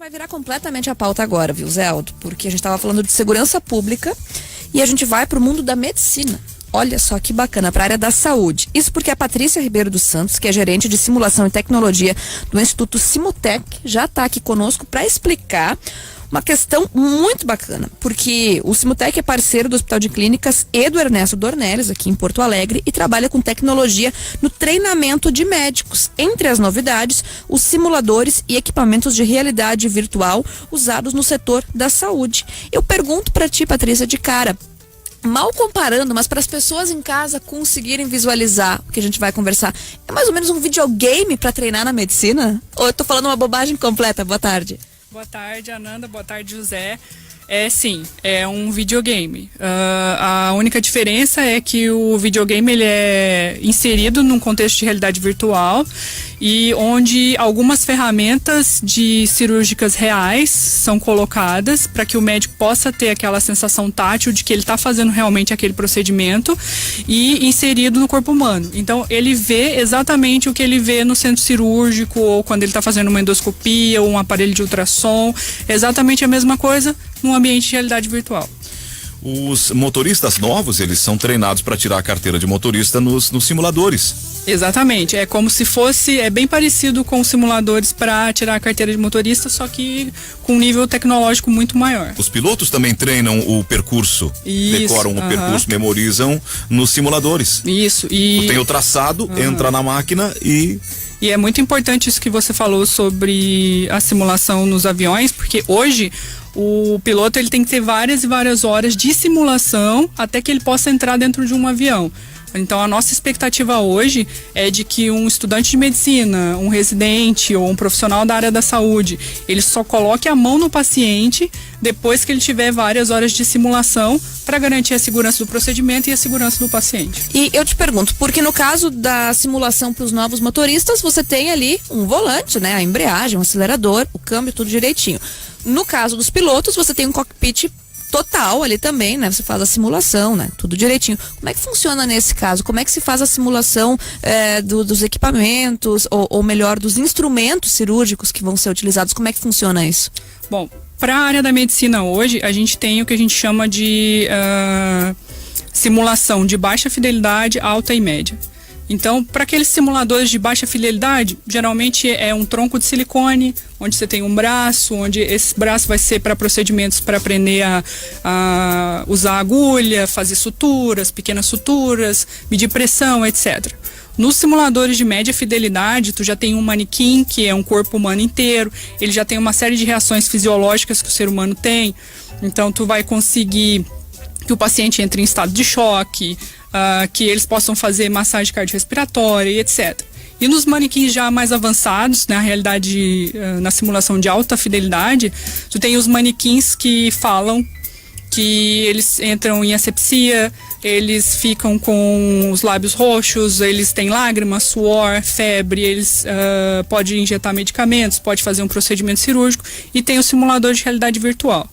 vai virar completamente a pauta agora, viu, Zé Aldo? Porque a gente estava falando de segurança pública e a gente vai para o mundo da medicina. Olha só que bacana, para a área da saúde. Isso porque a Patrícia Ribeiro dos Santos, que é gerente de simulação e tecnologia do Instituto Simutec, já está aqui conosco para explicar uma questão muito bacana, porque o Simutec é parceiro do Hospital de Clínicas e do Ernesto Dornelles, aqui em Porto Alegre, e trabalha com tecnologia no treinamento de médicos. Entre as novidades, os simuladores e equipamentos de realidade virtual usados no setor da saúde. Eu pergunto para ti, Patrícia, de cara, mal comparando, mas para as pessoas em casa conseguirem visualizar o que a gente vai conversar, é mais ou menos um videogame para treinar na medicina? Ou eu tô falando uma bobagem completa? Boa tarde. Boa tarde, Ananda. Boa tarde, José. Sim, é um videogame. A única diferença é que o videogame ele é inserido num contexto de realidade virtual e onde algumas ferramentas cirúrgicas reais são colocadas para que o médico possa ter aquela sensação tátil de que ele está fazendo realmente aquele procedimento e inserido no corpo humano. Então, ele vê exatamente o que ele vê no centro cirúrgico ou quando ele está fazendo uma endoscopia ou um aparelho de ultrassom. É exatamente a mesma coisa num ambiente de realidade virtual. Os motoristas novos, eles são treinados para tirar a carteira de motorista nos simuladores. Exatamente, é como se fosse, é bem parecido com os simuladores para tirar a carteira de motorista, só que com um nível tecnológico muito maior. Os pilotos também treinam o percurso, decoram o percurso, memorizam nos simuladores. Isso, tem o traçado, entra na máquina e é muito importante isso que você falou sobre a simulação nos aviões, porque hoje o piloto ele tem que ter várias e várias horas de simulação até que ele possa entrar dentro de um avião. Então a nossa expectativa hoje é de que um estudante de medicina, um residente ou um profissional da área da saúde, ele só coloque a mão no paciente depois que ele tiver várias horas de simulação para garantir a segurança do procedimento e a segurança do paciente. E eu te pergunto, porque no caso da simulação para os novos motoristas, você tem ali um volante, né, a embreagem, um acelerador, o câmbio, tudo direitinho. No caso dos pilotos, você tem um cockpit total ali também, né? Você faz a simulação, né? Tudo direitinho. Como é que funciona nesse caso? Como é que se faz a simulação dos equipamentos, ou melhor, dos instrumentos cirúrgicos que vão ser utilizados? Como é que funciona isso? Bom, para a área da medicina hoje, a gente tem o que a gente chama de simulação de baixa fidelidade, alta e média. Então, para aqueles simuladores de baixa fidelidade, geralmente é um tronco de silicone, onde você tem um braço, onde esse braço vai ser para procedimentos para aprender a usar agulha, fazer suturas, pequenas suturas, medir pressão, etc. Nos simuladores de média fidelidade, tu já tem um manequim, que é um corpo humano inteiro, ele já tem uma série de reações fisiológicas que o ser humano tem, então tu vai conseguir que o paciente entre em estado de choque, que eles possam fazer massagem cardiorrespiratória e etc. E nos manequins já mais avançados, na realidade, na simulação de alta fidelidade, tu tem os manequins que falam, que eles entram em asepsia, eles ficam com os lábios roxos, eles têm lágrimas, suor, febre, eles podem injetar medicamentos, pode fazer um procedimento cirúrgico, e tem o simulador de realidade virtual.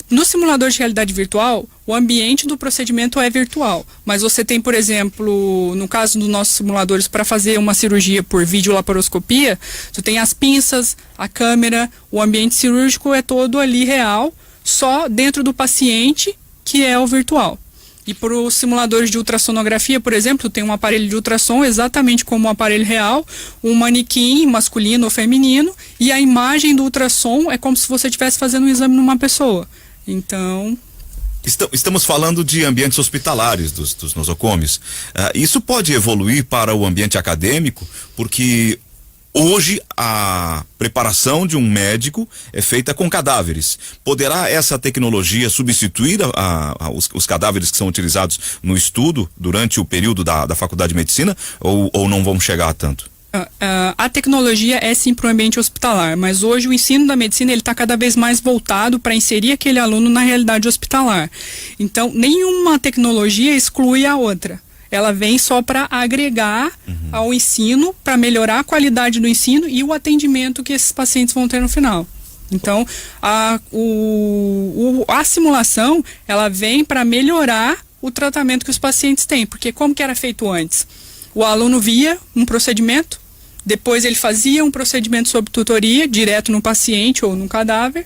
No simulador de realidade virtual, o ambiente do procedimento é virtual, mas você tem, por exemplo, no caso dos nossos simuladores, para fazer uma cirurgia por videolaparoscopia, tu tem as pinças, a câmera, o ambiente cirúrgico é todo ali real, só dentro do paciente, que é o virtual. E para os simuladores de ultrassonografia, por exemplo, tem um aparelho de ultrassom exatamente como um aparelho real, um manequim masculino ou feminino, e a imagem do ultrassom é como se você estivesse fazendo um exame numa pessoa. Então, estamos falando de ambientes hospitalares dos nosocomes. Isso pode evoluir para o ambiente acadêmico, porque hoje a preparação de um médico é feita com cadáveres. Poderá essa tecnologia substituir os cadáveres que são utilizados no estudo durante o período da faculdade de medicina, ou não vamos chegar a tanto? A tecnologia é sim para o ambiente hospitalar, mas hoje o ensino da medicina ele está cada vez mais voltado para inserir aquele aluno na realidade hospitalar. Então, nenhuma tecnologia exclui a outra. Ela vem só para agregar ao ensino, para melhorar a qualidade do ensino e o atendimento que esses pacientes vão ter no final. Então, a simulação, ela vem para melhorar o tratamento que os pacientes têm, porque como que era feito antes? O aluno via um procedimento, Depois ele fazia um procedimento sob tutoria, direto no paciente ou no cadáver,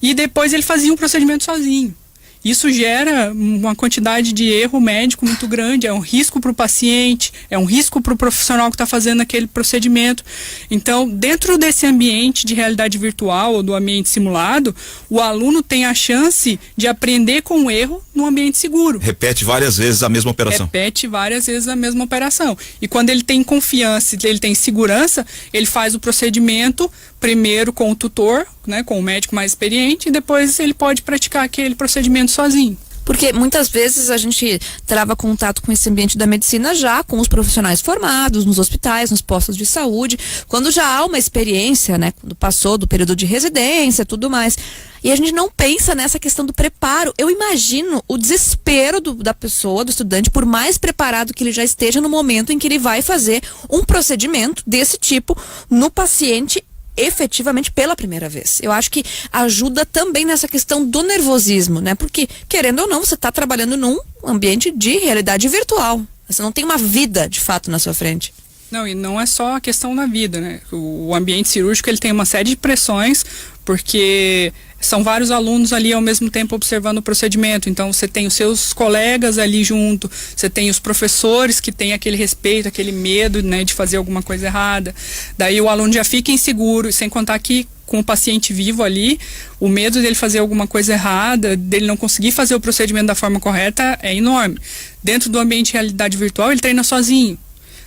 e depois ele fazia um procedimento sozinho. Isso gera uma quantidade de erro médico muito grande, é um risco para o paciente, é um risco para o profissional que está fazendo aquele procedimento. Então, dentro desse ambiente de realidade virtual ou do ambiente simulado, o aluno tem a chance de aprender com o erro num ambiente seguro. Repete várias vezes a mesma operação. Repete várias vezes a mesma operação. E quando ele tem confiança, ele tem segurança, ele faz o procedimento primeiro com o tutor, né, com o médico mais experiente, e depois ele pode praticar aquele procedimento sozinho. Porque muitas vezes a gente trava contato com esse ambiente da medicina já com os profissionais formados, nos hospitais, nos postos de saúde, quando já há uma experiência, né, quando passou do período de residência, tudo mais. E a gente não pensa nessa questão do preparo. Eu imagino o desespero da pessoa, do estudante, por mais preparado que ele já esteja no momento em que ele vai fazer um procedimento desse tipo no paciente efetivamente pela primeira vez. Eu acho que ajuda também nessa questão do nervosismo, né? Porque, querendo ou não, você está trabalhando num ambiente de realidade virtual. Você não tem uma vida, de fato, na sua frente. Não, e não é só a questão da vida, né? O ambiente cirúrgico, ele tem uma série de pressões, porque são vários alunos ali ao mesmo tempo observando o procedimento. Então, você tem os seus colegas ali junto, você tem os professores que têm aquele respeito, aquele medo, né, de fazer alguma coisa errada. Daí o aluno já fica inseguro, sem contar que com o paciente vivo ali, o medo dele fazer alguma coisa errada, dele não conseguir fazer o procedimento da forma correta é enorme. Dentro do ambiente de realidade virtual, ele treina sozinho.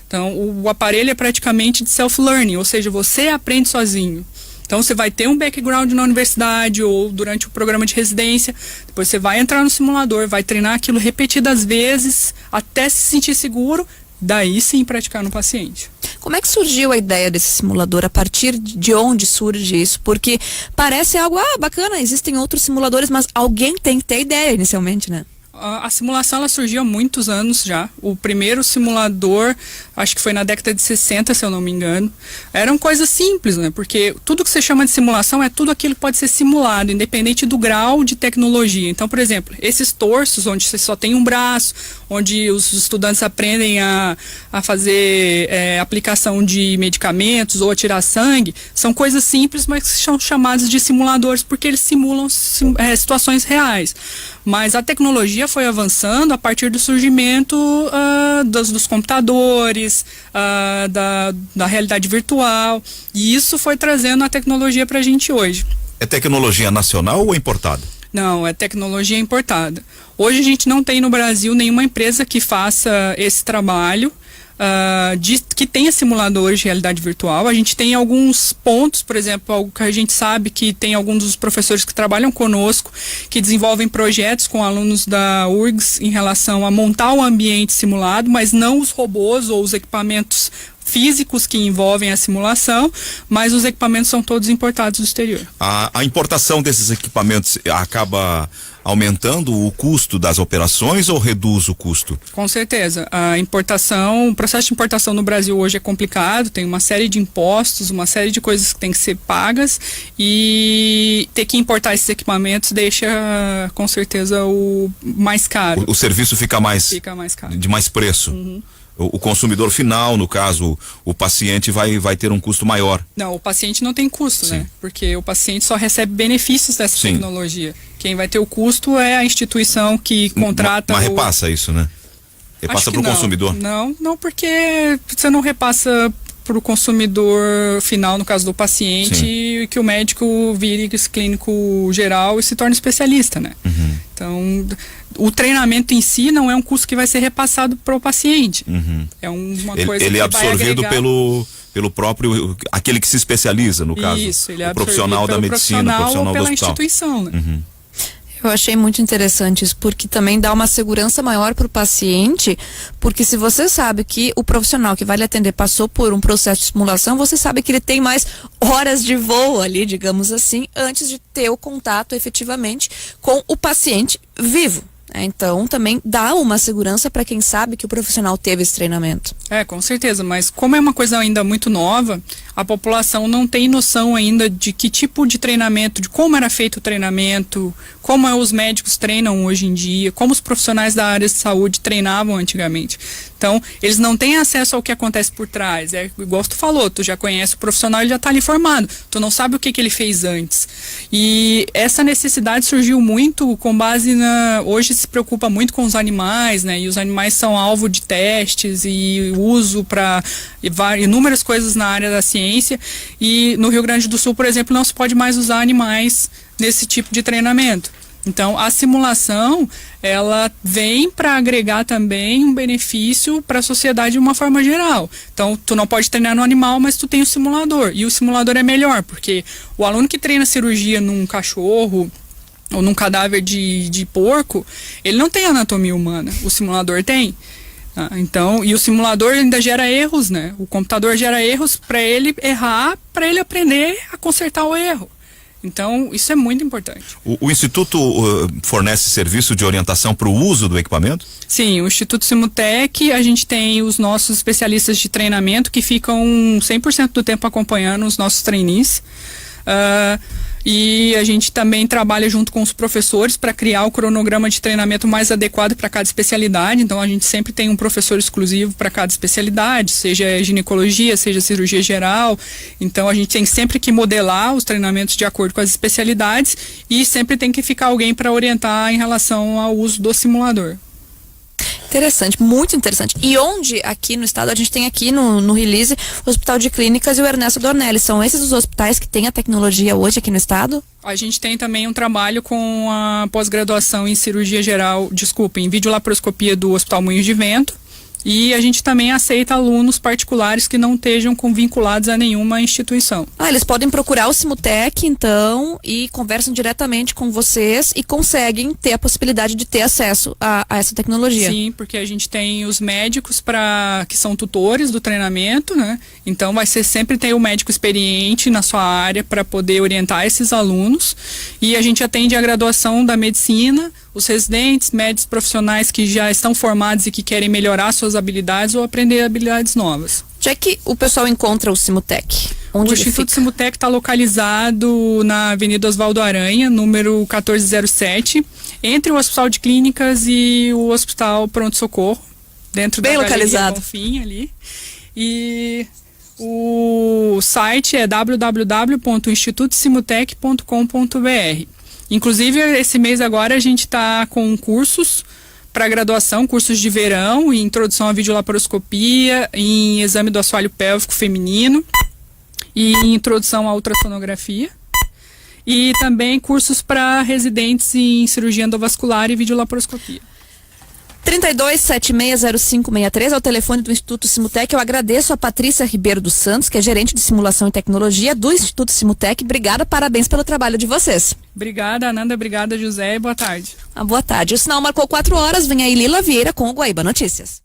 Então, o aparelho é praticamente de self-learning, ou seja, você aprende sozinho. Então, você vai ter um background na universidade ou durante o programa de residência, depois você vai entrar no simulador, vai treinar aquilo repetidas vezes até se sentir seguro, daí sim praticar no paciente. Como é que surgiu a ideia desse simulador? A partir de onde surge isso? Porque parece algo, bacana, existem outros simuladores, mas alguém tem que ter ideia inicialmente, né? A simulação ela surgiu há muitos anos já. O primeiro simulador, acho que foi na década de 60, se eu não me engano. Eram coisas simples, né? Porque tudo que você chama de simulação é tudo aquilo que pode ser simulado, independente do grau de tecnologia. Então, por exemplo, esses torsos, onde você só tem um braço, onde os estudantes aprendem a fazer aplicação de medicamentos ou a tirar sangue, são coisas simples, mas que são chamadas de simuladores porque eles simulam situações reais. Mas a tecnologia foi avançando a partir do surgimento dos computadores, da realidade virtual, e isso foi trazendo a tecnologia para a gente hoje. É tecnologia nacional ou importada? Não, é tecnologia importada. Hoje a gente não tem no Brasil nenhuma empresa que faça esse trabalho, que tenha simuladores de realidade virtual. A gente tem alguns pontos, por exemplo, algo que a gente sabe que tem alguns dos professores que trabalham conosco, que desenvolvem projetos com alunos da URGS em relação a montar um ambiente simulado, mas não os robôs ou os equipamentos físicos que envolvem a simulação, mas os equipamentos são todos importados do exterior. A importação desses equipamentos acaba aumentando o custo das operações ou reduz o custo? Com certeza. O processo de importação no Brasil hoje é complicado, tem uma série de impostos, uma série de coisas que tem que ser pagas, e ter que importar esses equipamentos deixa, com certeza, o mais caro. O serviço fica mais caro. De mais preço. Uhum. O consumidor final, no caso, o paciente vai ter um custo maior. Não, o paciente não tem custo, né? Porque o paciente só recebe benefícios dessa tecnologia. Quem vai ter o custo é a instituição que contrata. Mas repassa isso, né? Repassa para o consumidor. Não, porque você não repassa para o consumidor final, no caso do paciente, que o médico vire clínico geral e se torne especialista, né? Uhum. Então, o treinamento em si não é um custo que vai ser repassado para o paciente. Uhum. É uma coisa ele que é absorvido pelo próprio, aquele que se especializa, no caso. Isso, ele é o profissional da medicina, o profissional pela do hospital. Instituição, né? Uhum. Eu achei muito interessante isso, porque também dá uma segurança maior para o paciente, porque se você sabe que o profissional que vai lhe atender passou por um processo de simulação, você sabe que ele tem mais horas de voo ali, digamos assim, antes de ter o contato efetivamente com o paciente vivo. Então, também dá uma segurança para quem sabe que o profissional teve esse treinamento. Com certeza, mas como é uma coisa ainda muito nova, a população não tem noção ainda de que tipo de treinamento, de como era feito o treinamento, como os médicos treinam hoje em dia, como os profissionais da área de saúde treinavam antigamente. Então, eles não têm acesso ao que acontece por trás. É igual tu falou, tu já conhece o profissional, ele já está ali formado. Tu não sabe o que ele fez antes. E essa necessidade surgiu muito com base hoje se preocupa muito com os animais, né? E os animais são alvo de testes e uso para inúmeras coisas na área da ciência. E no Rio Grande do Sul, por exemplo, não se pode mais usar animais nesse tipo de treinamento. Então, a simulação, ela vem para agregar também um benefício para a sociedade de uma forma geral. Então, tu não pode treinar no animal, mas tu tem o simulador. E o simulador é melhor, porque o aluno que treina cirurgia num cachorro ou num cadáver de porco, ele não tem anatomia humana. O simulador tem. Então, e o simulador ainda gera erros, né? O computador gera erros para ele errar, para ele aprender a consertar o erro. Então, isso é muito importante. O Instituto fornece serviço de orientação para o uso do equipamento? Sim, o Instituto Simutec, a gente tem os nossos especialistas de treinamento que ficam 100% do tempo acompanhando os nossos trainees. E a gente também trabalha junto com os professores para criar o cronograma de treinamento mais adequado para cada especialidade. Então, a gente sempre tem um professor exclusivo para cada especialidade, seja ginecologia, seja cirurgia geral. Então, a gente tem sempre que modelar os treinamentos de acordo com as especialidades e sempre tem que ficar alguém para orientar em relação ao uso do simulador. Interessante, muito interessante. E onde aqui no estado, a gente tem aqui no Release o Hospital de Clínicas e o Ernesto Dornelles. São esses os hospitais que têm a tecnologia hoje aqui no estado? A gente tem também um trabalho com a pós-graduação em cirurgia geral, em videolaparoscopia do Hospital Moinhos de Vento. E a gente também aceita alunos particulares que não estejam vinculados a nenhuma instituição. Eles podem procurar o Simutec, então, e conversam diretamente com vocês e conseguem ter a possibilidade de ter acesso a essa tecnologia. Sim, porque a gente tem os médicos que são tutores do treinamento, né? Então sempre tem o médico experiente na sua área para poder orientar esses alunos. E a gente atende a graduação da medicina, os residentes, médicos profissionais que já estão formados e que querem melhorar suas habilidades ou aprender habilidades novas. Onde é que o pessoal encontra o Simutec? Onde o Instituto Simutec está localizado na Avenida Oswaldo Aranha, número 1407, entre o Hospital de Clínicas e o Hospital Pronto Socorro, dentro bem da localizado. Bonfim ali. E o site é www.institutosimutec.com.br. Inclusive, esse mês agora a gente está com cursos para graduação, cursos de verão, em introdução à videolaparoscopia, em exame do assoalho pélvico feminino e em introdução à ultrassonografia. E também cursos para residentes em cirurgia endovascular e videolaparoscopia. 32760563 é o telefone do Instituto Simutec. Eu agradeço a Patrícia Ribeiro dos Santos, que é gerente de simulação e tecnologia do Instituto Simutec. Obrigada, parabéns pelo trabalho de vocês. Obrigada, Ananda. Obrigada, José. Boa tarde. Boa tarde. O sinal marcou 4 horas. Vem aí Lila Vieira com o Guaíba Notícias.